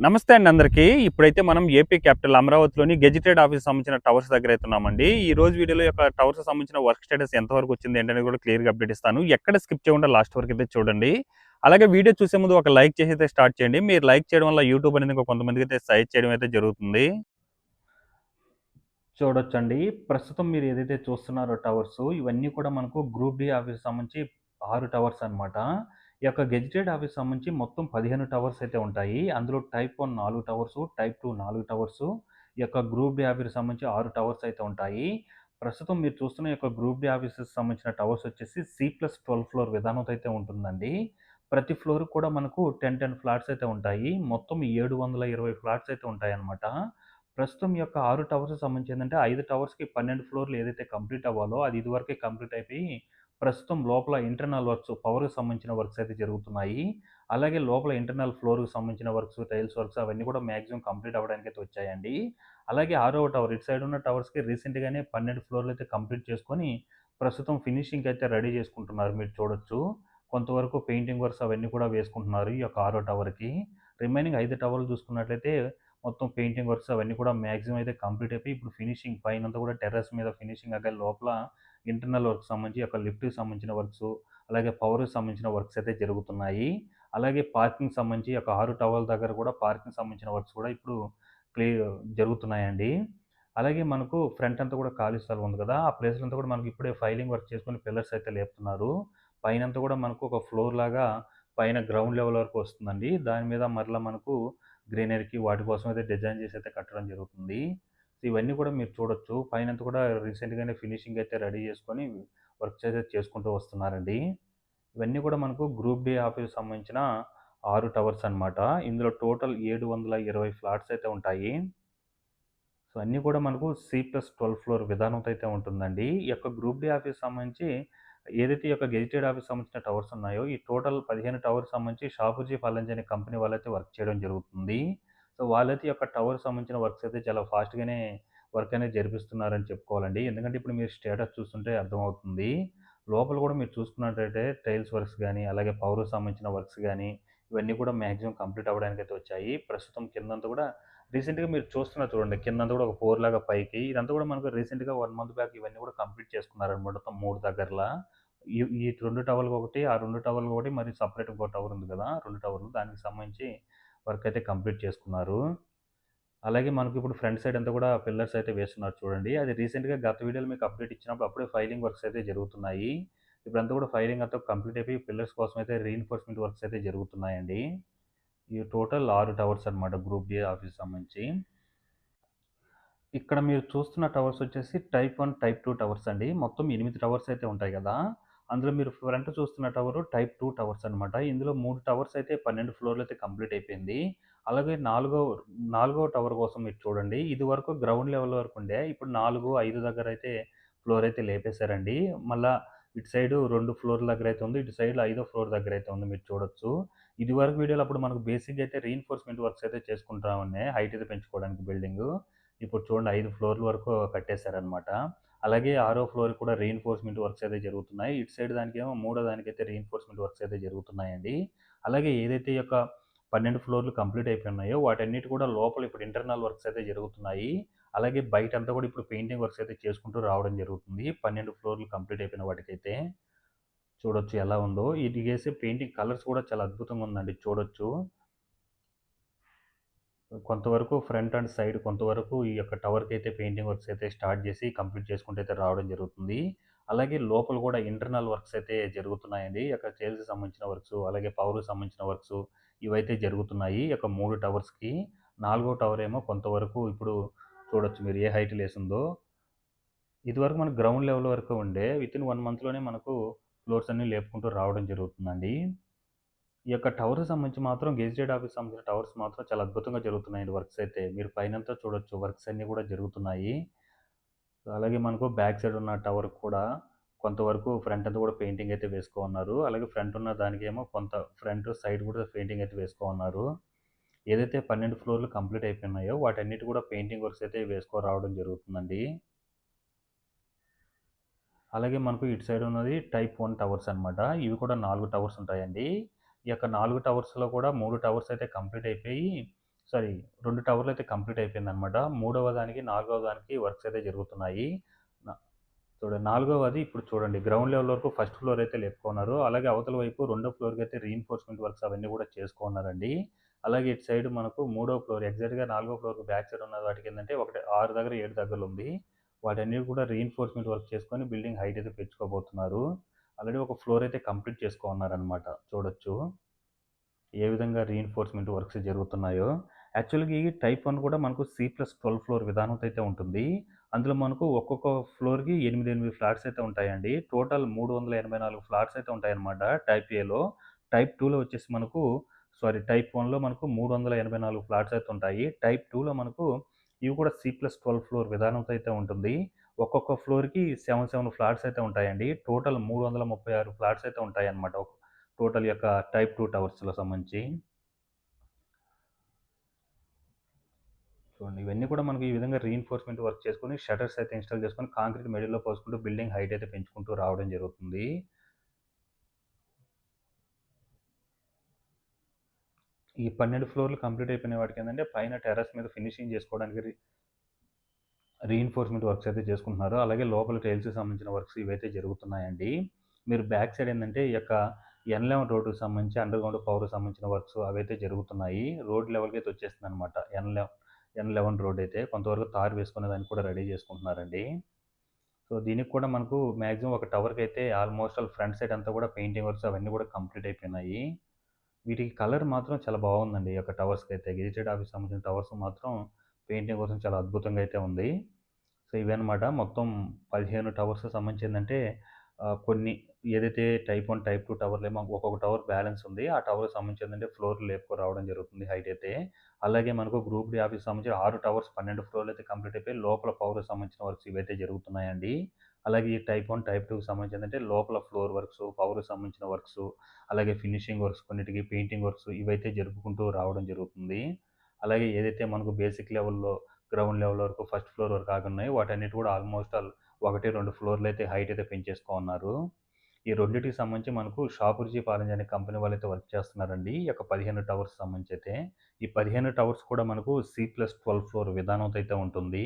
నమస్తే అండి అందరికీ. ఇప్పుడైతే మనం ఏపీ క్యాపిటల్ అమరావతిలోని గెజిటెడ్ ఆఫీస్ సంబంధించిన టవర్స్ దగ్గర అయితే ఉన్నామండి. ఈ రోజు వీడియోలో యొక్క టవర్స్ సంబంధించిన వర్క్ స్టేటస్ ఎంతవరకు వచ్చింది ఏంటనేది కూడా క్లియర్‌గా అప్డేట్ ఇస్తాను. ఎక్కడ స్కిప్ చేయకుండా లాస్ట్ వరకు అయితే చూడండి. అలాగే వీడియో చూసే ముందు ఒక లైక్ చేసి అయితే స్టార్ట్ చేయండి. మీరు లైక్ చేయడం వల్ల యూట్యూబ్ అనేది ఇంకా కొంతమందికైతే సజెస్ట్ చేయడం అయితే జరుగుతుంది. చూడొచ్చండి. ప్రస్తుతం మీరు ఏదైతే చూస్తున్నారో టవర్సు, ఇవన్నీ కూడా మనకు గ్రూప్ డి ఆఫీస్‌కి సంబంధించి 6 టవర్స్ అనమాట. ఈ యొక్క గెజిటెడ్ ఆఫీస్‌కి సంబంధించి మొత్తం 15 టవర్స్ అయితే ఉంటాయి. అందులో టైప్ 1 4 టవర్సు, టైప్ 2 4 టవర్సు, ఈ యొక్క గ్రూప్ డి ఆఫీస్‌కి సంబంధించి 6 టవర్స్ అయితే ఉంటాయి. ప్రస్తుతం మీరు చూస్తున్న ఈ యొక్క గ్రూప్ డి ఆఫీసెస్ సంబంధించిన టవర్స్ వచ్చేసి సి+12 ఫ్లోర్ విధానంతో అయితే ఉంటుందండి. ప్రతి ఫ్లోర్‌కి కూడా మనకు 10 ఫ్లాట్స్ అయితే ఉంటాయి. మొత్తం 720 ఫ్లాట్స్ అయితే ఉంటాయన్నమాట. ప్రస్తుతం ఈ యొక్క 6 టవర్స్‌కి సంబంధించి ఏందంటే 5 టవర్స్‌కి 12 ఫ్లోర్‌లు ఏదైతే కంప్లీట్ అవ్వాలో అది ఇదివరకే కంప్లీట్ అయిపోయి, ప్రస్తుతం లోపల ఇంటర్నల్ వర్క్స్ పవర్‌కి సంబంధించిన వర్క్స్ అయితే జరుగుతున్నాయి. అలాగే లోపల ఇంటర్నల్ ఫ్లోర్‌కి సంబంధించిన వర్క్స్, టైల్స్ వర్క్స్ అవన్నీ కూడా మాక్సిమం కంప్లీట్ అవ్వడానికైతే వచ్చాయండి. అలాగే ఆరవ టవర్ ఇటు సైడ్ ఉన్న టవర్స్‌కి రీసెంట్‌గానే 12 ఫ్లోర్‌లు అయితే కంప్లీట్ చేసుకొని, ప్రస్తుతం ఫినిషింగ్‌కి అయితే రెడీ చేసుకుంటున్నారు మీరు చూడొచ్చు. కొంతవరకు పెయింటింగ్ వర్క్స్ అవన్నీ కూడా వేసుకుంటున్నారు ఈ యొక్క ఆరో టవర్‌కి. రిమైనింగ్ 5 టవర్లు చూసుకున్నట్లయితే మొత్తం పెయింటింగ్ వర్క్స్ అవన్నీ కూడా మాక్సిమం అయితే కంప్లీట్ అయిపోయి ఇప్పుడు ఫినిషింగ్ పైనంతా కూడా టెర్రస్ మీద ఫినిషింగ్ అలాగే లోపల ఇంటర్నల్ వర్క్స్ సంబంధించి ఒక లిఫ్ట్‌కి సంబంధించిన వర్క్స్, అలాగే పవర్‌కి సంబంధించిన వర్క్స్ అయితే జరుగుతున్నాయి. అలాగే పార్కింగ్ సంబంధించి ఒక 6 టవర్ల దగ్గర కూడా పార్కింగ్ సంబంధించిన వర్క్స్ కూడా ఇప్పుడు క్లి జరుగుతున్నాయండి. అలాగే మనకు ఫ్రంట్ అంతా కూడా ఖాళీ స్థలం ఉంది కదా! ఆ ప్లేస్‌లో అంతా కూడా మనకి ఇప్పుడే ఫైలింగ్ వర్క్ చేసుకొని పిల్లర్స్ అయితే లేపుతున్నారు. పైనంతా కూడా మనకు ఒక ఫ్లోర్ లాగా పైన గ్రౌండ్ లెవెల్ వరకు వస్తుందండి. దాని మీద మరలా మనకు గ్రీనరీకి వాటి కోసం అయితే డిజైన్ చేసి అయితే కట్టడం జరుగుతుంది. సో, ఇవన్నీ కూడా మీరు చూడొచ్చు. పైనంతా కూడా రీసెంట్‌గానే ఫినిషింగ్ అయితే రెడీ చేసుకొని వర్క్స్ అయితే చేసుకుంటూ వస్తున్నారండి. ఇవన్నీ కూడా మనకు గ్రూప్ డి ఆఫీస్‌కి సంబంధించిన 6 టవర్స్ అనమాట. ఇందులో టోటల్ 720 ఫ్లాట్స్ అయితే ఉంటాయి. సో, అన్నీ కూడా మనకు సి+12 ఫ్లోర్ విధానంతో అయితే ఉంటుందండి. ఈ యొక్క గ్రూప్ డి ఆఫీస్‌కి సంబంధించి ఏదైతే ఈ యొక్క గెజిటెడ్ ఆఫీస్‌కి సంబంధించిన టవర్స్ ఉన్నాయో, ఈ టోటల్ 15 టవర్స్ సంబంధించి షాపూర్జీ ఫాలెన్స్ అనే కంపెనీ వాళ్ళైతే వర్క్ చేయడం జరుగుతుంది. సో, వాళ్ళైతే ఈ యొక్క టవర్‌కి సంబంధించిన వర్క్స్ అయితే చాలా ఫాస్ట్‌గానే వర్క్ అనేది జరిపిస్తున్నారని చెప్పుకోవాలండి. ఎందుకంటే ఇప్పుడు మీరు స్టేటస్ చూస్తుంటే అర్థమవుతుంది. లోపల కూడా మీరు చూసుకున్నట్టయితే టైల్స్ వర్క్స్ గాని, అలాగే పవర్‌కి సంబంధించిన వర్క్స్ గాని, ఇవన్నీ కూడా మాక్సిమం కంప్లీట్ అవ్వడానికైతే వచ్చాయి. ప్రస్తుతం కిందంతా కూడా రీసెంట్‌గా మీరు చూస్తున్నారు చూడండి. కిందంతా కూడా ఒక 4 లాగా పైకి. ఇదంతా కూడా మనకు రీసెంట్‌గా 1 మంత్ బ్యాక్ ఇవన్నీ కూడా కంప్లీట్ చేసుకున్నారనమాట. మొత్తం 3 దగ్గరలా. ఈ 2 టవర్‌లకొకటి, ఆ 2 టవర్‌లకొకటి మరి సెపరేట్‌గా ఇంకో టవర్ ఉంది కదా! 2 టవర్లు. దానికి సంబంధించి వర్క్ అయితే కంప్లీట్ చేసుకున్నారు. అలాగే మనకి ఇప్పుడు ఫ్రంట్ సైడ్ అంతా కూడా పిల్లర్స్ అయితే వేస్తున్నారు చూడండి. అది రీసెంట్‌గా గత వీడియోలో మీకు అప్డేట్ ఇచ్చినప్పుడు అప్పుడే ఫైలింగ్ వర్క్స్ అయితే జరుగుతున్నాయి. ఇప్పుడంతా కూడా ఫైలింగ్ అంతా కంప్లీట్ అయిపోయి పిల్లర్స్ కోసం అయితే రీఇన్ఫోర్స్‌మెంట్ వర్క్స్ అయితే జరుగుతున్నాయండి. ఈ టోటల్ 6 టవర్స్ అనమాట గ్రూప్ డి ఆఫీస్‌కి సంబంధించి. ఇక్కడ మీరు చూస్తున్న టవర్స్ వచ్చేసి టైప్ 1, టైప్ 2 టవర్స్ అండి. మొత్తం 8 టవర్స్ అయితే ఉంటాయి గదా! అందులో మీరు ఫ్రంట్ చూస్తున్న టవరు టైప్ 2 టవర్స్ అనమాట. ఇందులో 3 టవర్స్ అయితే 12 ఫ్లోర్‌లు అయితే కంప్లీట్ అయిపోయింది. అలాగే నాలుగో టవర్ కోసం మీరు చూడండి. ఇదివరకు గ్రౌండ్ లెవెల్ వరకు ఉండే. ఇప్పుడు 4, 5 దగ్గరైతే ఫ్లోర్ అయితే లేపేశారండి. మళ్ళా ఇటు సైడు 2 ఫ్లోర్‌ల దగ్గరైతే ఉంది. ఇటు సైడ్‌లో ఐదో ఫ్లోర్ దగ్గరైతే ఉంది మీరు చూడొచ్చు. ఇదివరకు వీడియోలో అప్పుడు మనకు బేసిక్‌గా అయితే రీఇన్ఫోర్స్‌మెంట్ వర్క్స్ అయితే చేసుకుంటా ఉన్నాయి. హైట్ అయితే పెంచుకోవడానికి బిల్డింగు. ఇప్పుడు చూడండి 5 ఫ్లోర్‌ల వరకు కట్టేశారనమాట. అలాగే ఆరో ఫ్లోర్ కూడా రీఇన్ఫోర్స్‌మెంట్ వర్క్స్ అయితే జరుగుతున్నాయి. ఇటు సైడ్ దానికేమో మూడో దానికైతే రీఇన్ఫోర్స్‌మెంట్ వర్క్స్ అయితే జరుగుతున్నాయండి. అలాగే ఏదైతే ఈ యొక్క 12 ఫ్లోర్‌లు కంప్లీట్ అయిపోయి ఉన్నాయో వాటన్నిటి కూడా లోపల ఇప్పుడు ఇంటర్నల్ వర్క్స్ అయితే జరుగుతున్నాయి. అలాగే బయటంతా కూడా ఇప్పుడు పెయింటింగ్ వర్క్స్ అయితే చేసుకుంటూ రావడం జరుగుతుంది. 12 ఫ్లోర్‌లు కంప్లీట్ అయిపోయిన వాటికైతే. చూడొచ్చు ఎలా ఉందో. ఇది ఏసే పెయింటింగ్ కలర్స్ కూడా చాలా అద్భుతంగా ఉందండి చూడొచ్చు. కొంతవరకు ఫ్రంట్ అండ్ సైడ్ కొంతవరకు ఈ యొక్క టవర్‌కైతే పెయింటింగ్ వర్క్స్ అయితే స్టార్ట్ చేసి కంప్లీట్ చేసుకుంటూ అయితే రావడం జరుగుతుంది. అలాగే లోపల కూడా ఇంటర్నల్ వర్క్స్ అయితే జరుగుతున్నాయండి. ఈ యొక్క సేల్స్‌కి సంబంధించిన వర్క్సు, అలాగే పవర్‌కి సంబంధించిన వర్క్సు ఇవైతే జరుగుతున్నాయి. ఈ యొక్క 3 టవర్స్‌కి. నాలుగో టవర్ ఏమో కొంతవరకు ఇప్పుడు చూడొచ్చు మీరు ఏ హైట్ లేసుందో. ఇదివరకు మనకు గ్రౌండ్ లెవెల్ వరకు ఉండే. వితిన్ 1 మంత్‌లోనే మనకు ఫ్లోర్స్ అన్నీ లేపుకుంటూ రావడం జరుగుతుందండి. ఈ యొక్క టవర్‌కి సంబంధించి మాత్రం గెజిటెడ్ ఆఫీస్‌కి సంబంధించిన టవర్స్ మాత్రం చాలా అద్భుతంగా జరుగుతున్నాయండి వర్క్స్ అయితే. మీరు పైనంతా చూడొచ్చు వర్క్స్ అన్నీ కూడా జరుగుతున్నాయి. అలాగే మనకు బ్యాక్ సైడ్ ఉన్న టవర్‌కి కూడా కొంతవరకు ఫ్రంట్ అంతా కూడా పెయింటింగ్ అయితే వేసుకోనున్నారు. అలాగే ఫ్రంట్ ఉన్న దానికేమో కొంత ఫ్రంట్, సైడ్ కూడా పెయింటింగ్ అయితే వేసుకోనున్నారు. ఏదైతే 12 ఫ్లోర్‌లు కంప్లీట్ అయిపోయినాయో వాటన్నిటి కూడా పెయింటింగ్ వర్క్స్ అయితే వేసుకోరావడం జరుగుతుందండి. అలాగే మనకు ఇటు సైడ్ ఉన్నది టైప్ 1 టవర్స్ అనమాట. ఇవి కూడా 4 టవర్స్ ఉంటాయండి. ఈ యొక్క 4 టవర్స్‌లో కూడా 3 టవర్స్ అయితే కంప్లీట్ అయిపోయి, సారీ 2 టవర్‌లయితే కంప్లీట్ అయిపోయిందనమాట. మూడవ దానికి, నాలుగవ దానికి వర్క్స్ అయితే జరుగుతున్నాయి. న చూడండి నాలుగవది ఇప్పుడు చూడండి గ్రౌండ్ లెవెల్ వరకు ఫస్ట్ ఫ్లోర్ అయితే లేపుకున్నారు. అలాగే అవతల వైపు రెండో ఫ్లోర్‌కి అయితే రీఇన్ఫోర్స్‌మెంట్ వర్క్స్ అవన్నీ కూడా చేసుకున్నారండి. అలాగే ఇటు సైడ్ మనకు మూడో ఫ్లోర్ ఎగ్జాక్ట్‌గా నాలుగో ఫ్లోర్‌కి బ్యాక్ సైడ్ ఉన్న వాటికేందంటే ఒకటి 6 దగ్గర 7 దగ్గరుంది. వాటన్నిటికి కూడా రీఇన్ఫోర్స్‌మెంట్ వర్క్ చేసుకొని బిల్డింగ్ హైట్ అయితే పెంచుకోబోతున్నారు. ఆల్రెడీ ఒక ఫ్లోర్ అయితే కంప్లీట్ చేసుకున్నారనమాట. చూడొచ్చు. ఏ విధంగా రీఇన్ఫోర్స్‌మెంట్ వర్క్స్ జరుగుతున్నాయో. యాక్చువల్‌గా ఈ టైప్ 1 కూడా మనకు C+12 ఫ్లోర్ విధానంతో అయితే ఉంటుంది. అందులో మనకు ఒక్కొక్క ఫ్లోర్‌కి 8, 8 ఫ్లాట్స్ అయితే ఉంటాయండి. టోటల్ 384 ఫ్లాట్స్ అయితే ఉంటాయన్నమాట టైప్ ఏలో. టైప్ 2లో వచ్చేసి మనకు టైప్ 1లో మనకు 384 ఫ్లాట్స్ అయితే ఉంటాయి. టైప్ 2లో మనకు ఇవి కూడా C+12 ఫ్లోర్ విధానంతో అయితే ఉంటుంది. ఒక్కొక్క ఫ్లోర్‌కి 7 ఫ్లాట్స్ అయితే ఉంటాయండి. టోటల్ 336 ఫ్లాట్స్ అయితే ఉంటాయన్నమాట. టోటల్ యొక్క టైప్ 2 టవర్స్‌లో సంబంధించి. చూడండి ఇవన్నీ కూడా మనకు ఈ విధంగా రీఇన్ఫోర్స్‌మెంట్ వర్క్ చేసుకొని షట్టర్స్ అయితే ఇన్‌స్టాల్ చేసుకొని కాంక్రీట్ మెటీరియల్‌లో పోసుకుంటూ బిల్డింగ్ హైట్ అయితే పెంచుకుంటూ రావడం జరుగుతుంది. ఈ 12 ఫ్లోర్‌లు కంప్లీట్ అయిపోయిన వాటికేందంటే పైన టెర్రస్ మీద ఫినిషింగ్ చేసుకోవడానికి రీఇన్ఫోర్స్‌మెంట్ వర్క్స్ అయితే చేసుకుంటున్నారు. అలాగే లోపల టైల్స్‌కి సంబంధించిన వర్క్స్ ఇవైతే జరుగుతున్నాయండి. మీరు బ్యాక్ సైడ్ ఏందంటే ఈ యొక్క N11 రోడ్డుకి సంబంధించి అండర్‌గ్రౌండ్ పవర్‌కి సంబంధించిన వర్క్స్ అవైతే జరుగుతున్నాయి. రోడ్ లెవెల్‌కి అయితే వచ్చేస్తుందనమాట. N11 రోడ్ అయితే కొంతవరకు తార్ వేసుకునే దానికి కూడా రెడీ చేసుకుంటున్నారండి. సో, దీనికి కూడా మనకు మాక్సిమం ఒక టవర్‌కైతే ఆల్మోస్ట్ ఆల్ ఫ్రంట్ సైడ్ అంతా కూడా పెయింటింగ్ వర్క్స్ అవన్నీ కూడా కంప్లీట్ అయిపోయినాయి. వీటికి కలర్ మాత్రం చాలా బాగుందండి. ఈ యొక్క టవర్స్‌కైతే గెజిటెడ్ ఆఫీస్‌కి సంబంధించిన టవర్స్ మాత్రం పెయింటింగ్ కోసం చాలా అద్భుతంగా అయితే ఉంది. సో, ఇవన్నమాట మొత్తం 15 టవర్స్ సంబంధించిందంటే కొన్ని ఏదైతే టైప్ 1, టైప్ 2 టవర్లేమో ఒక్కొక్క టవర్ బ్యాలెన్స్ ఉంది. ఆ టవర్‌కి సంబంధించిందంటే ఫ్లోర్‌లు లేపుకొని రావడం జరుగుతుంది హైట్ అయితే. అలాగే మనకు గ్రూప్ డి ఆఫీస్‌కి సంబంధించి 6 టవర్స్ 12 ఫ్లోర్‌లు అయితే కంప్లీట్ అయిపోయి లోపల పవర్‌కి సంబంధించిన వర్క్స్ ఇవైతే జరుగుతున్నాయండి. అలాగే ఈ టైప్ 1, టైప్ 2కి సంబంధించిందంటే లోపల ఫ్లోర్ వర్క్స్, పవర్‌కి సంబంధించిన వర్క్స్, అలాగే ఫినిషింగ్ వర్క్స్ కొన్నిటికి పెయింటింగ్ వర్క్స్ ఇవైతే జరుపుకుంటూ రావడం జరుగుతుంది. అలాగే ఏదైతే మనకు బేసిక్ లెవెల్‌లో గ్రౌండ్ లెవెల్ వరకు ఫస్ట్ ఫ్లోర్ వరకు ఆగున్నాయి. వాటన్నిటి కూడా ఆల్మోస్ట్ ఆల్ 1, 2 ఫ్లోర్‌లు అయితే హైట్ అయితే పెంచేసుకోనున్నారు. ఈ రెండిటికి సంబంధించి మనకు షాపూర్జీ పాలెంజ్ అనే కంపెనీ వాళ్ళైతే వర్క్ చేస్తున్నారండి. ఈ యొక్క 15 టవర్స్ సంబంధించి అయితే. ఈ 15 టవర్స్ కూడా మనకు C+12 ఫ్లోర్ విధానంతో అయితే ఉంటుంది.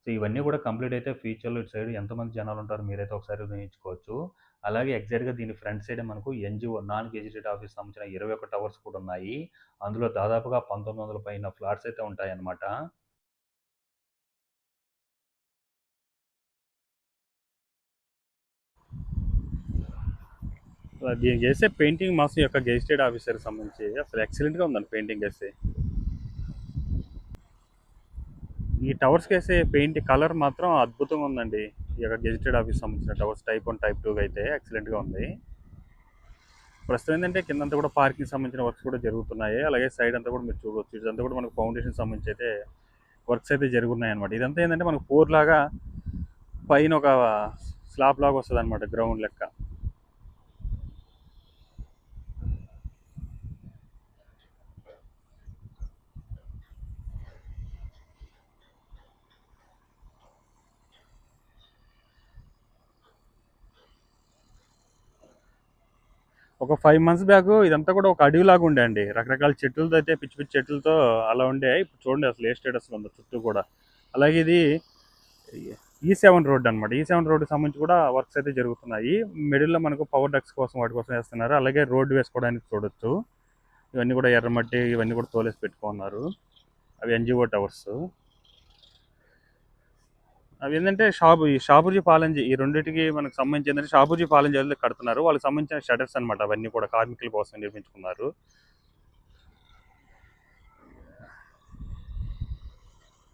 సో, ఇవన్నీ కూడా కంప్లీట్ అయితే ఫ్యూచర్‌లో ఇటు సైడ్ ఎంతమంది జనాలుంటారో మీరైతే ఒకసారి ఊహించుకోవచ్చు. అలాగే ఎగ్జాక్ట్‌గా దీని ఫ్రంట్ సైడే మనకు ఎన్‌జీఓ నాన్ గెజిటెడ్ ఆఫీస్ సంబంధించిన 21 టవర్స్ కూడా ఉన్నాయి. అందులో దాదాపుగా 1900 పైన ఫ్లాట్స్ అయితే ఉంటాయన్నమాట. దీనికి చేసే పెయింటింగ్ మాత్రం యొక్క గెజిటెడ్ ఆఫీసర్‌కి సంబంధించి అసలు ఎక్సలెంట్‌గా ఉందండి పెయింటింగ్ ఏస్తే. ఈ టవర్స్‌కేసే పెయింట్ కలర్ మాత్రం అద్భుతంగా ఉందండి. ఈ యొక్క గెజిటెడ్ ఆఫీస్ సంబంధించిన టవర్స్ టైప్ 1, టైప్ 2 అయితే ఎక్సలెంట్‌గా ఉంది. ప్రస్తుతం ఏంటంటే కిందంతా కూడా పార్కింగ్ సంబంధించిన వర్క్స్ కూడా జరుగుతున్నాయి. అలాగే సైడ్ అంతా కూడా మీరు చూడవచ్చు. ఇదంతా కూడా మనకు ఫౌండేషన్ సంబంధించి అయితే వర్క్స్ అయితే జరుగుతున్నాయన్నమాట. ఇదంతా ఏంటంటే మనకు 4 లాగా పైన ఒక స్లాబ్ లాగా వస్తదన్నమాట గ్రౌండ్ లెక్క. ఒక 5 మంత్స్ బ్యాక్ ఇదంతా కూడా ఒక అడవిలాగా ఉండే అండి. రకరకాల చెట్లతో అయితే పిచ్చి పిచ్చి చెట్లతో అలా ఉండే. ఇప్పుడు చూడండి అసలు ఏ స్టేటస్‌లో ఉందో చుట్టూ కూడా. అలాగే ఇది E7 రోడ్ అనమాట. E7 రోడ్డుకి సంబంధించి కూడా వర్క్స్ అయితే జరుగుతున్నాయి. మిడిల్‌లో మనకు పవర్ డక్ట్స్ కోసం వాటి కోసం వేస్తున్నారు. అలాగే రోడ్డు వేసుకోవడానికి చూడొచ్చు. ఇవన్నీ కూడా ఎర్రమట్టి ఇవన్నీ కూడా తోలేసి పెట్టుకున్నారు. అవి ఎన్‌జీఓ టవర్స్. అవి ఏంటంటే ఈ షాపూర్జీ పాలెంజీ ఈ రెండింటికి మనకు సంబంధించి ఏంటంటే షాపూర్జీ పాలెంజీ కడుతున్నారు. వాళ్ళకి సంబంధించిన షటర్స్ అనమాట అవన్నీ కూడా కార్మికుల కోసం నిర్మించుకున్నారు.